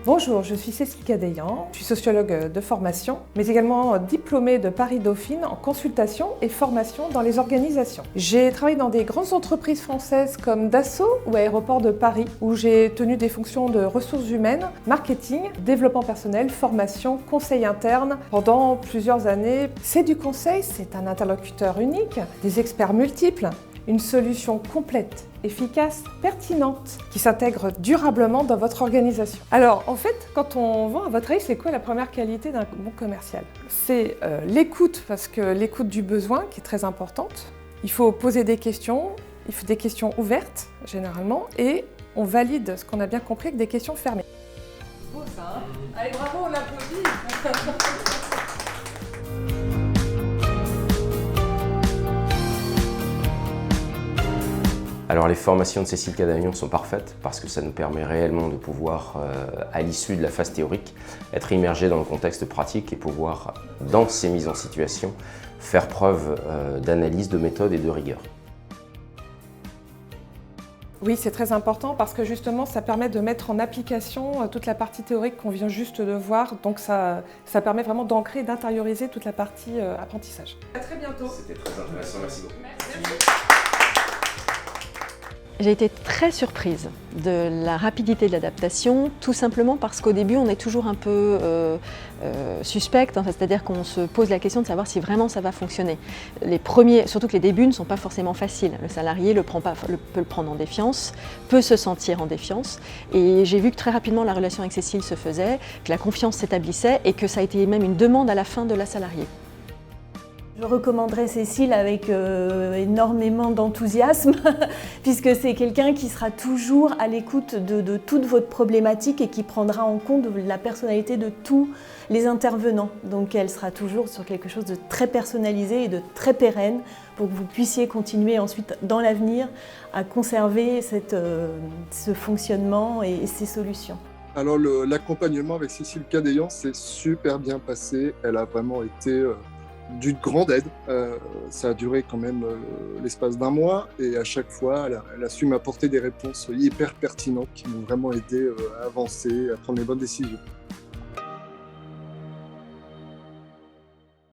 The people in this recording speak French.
Bonjour, je suis Cécile Cadayan, je suis sociologue de formation, mais également diplômée de Paris-Dauphine en consultation et formation dans les organisations. J'ai travaillé dans des grandes entreprises françaises comme Dassault ou Aéroports de Paris, où j'ai tenu des fonctions de ressources humaines, marketing, développement personnel, formation, conseil interne pendant plusieurs années. C'est du conseil, c'est un interlocuteur unique, des experts multiples, une solution complète, efficace, pertinente, qui s'intègre durablement dans votre organisation. Alors, en fait, quand on vend, à votre avis, c'est quoi la première qualité d'un bon commercial? C'est l'écoute, parce que l'écoute du besoin, qui est très importante. Il faut poser des questions, il faut des questions ouvertes, généralement, et on valide ce qu'on a bien compris avec des questions fermées. C'est beau ça, hein? Allez, bravo, on l'applaudit. Alors les formations de Cécile Cadayan sont parfaites parce que ça nous permet réellement de pouvoir, à l'issue de la phase théorique, être immergé dans le contexte pratique et pouvoir, dans ces mises en situation, faire preuve d'analyse, de méthode et de rigueur. Oui, c'est très important parce que justement, ça permet de mettre en application toute la partie théorique qu'on vient juste de voir. Donc ça permet vraiment d'ancrer, d'intérioriser toute la partie apprentissage. À très bientôt. C'était très intéressant, merci beaucoup. Merci. J'ai été très surprise de la rapidité de l'adaptation, tout simplement parce qu'au début on est toujours un peu suspect, c'est-à-dire qu'on se pose la question de savoir si vraiment ça va fonctionner. Les premiers, surtout que les débuts ne sont pas forcément faciles. Le salarié peut le prendre en défiance, peut se sentir en défiance. Et j'ai vu que très rapidement la relation avec Cécile se faisait, que la confiance s'établissait et que ça a été même une demande à la fin de la salariée. Je recommanderais Cécile avec énormément d'enthousiasme puisque c'est quelqu'un qui sera toujours à l'écoute de toute votre problématique et qui prendra en compte la personnalité de tous les intervenants. Donc elle sera toujours sur quelque chose de très personnalisé et de très pérenne pour que vous puissiez continuer ensuite dans l'avenir à conserver ce fonctionnement et ces solutions. Alors l'accompagnement avec Cécile Cadayan s'est super bien passé. Elle a vraiment été d'une grande aide. Ça a duré quand même l'espace d'un mois et à chaque fois, elle a su m'apporter des réponses hyper pertinentes qui m'ont vraiment aidé à avancer, à prendre les bonnes décisions.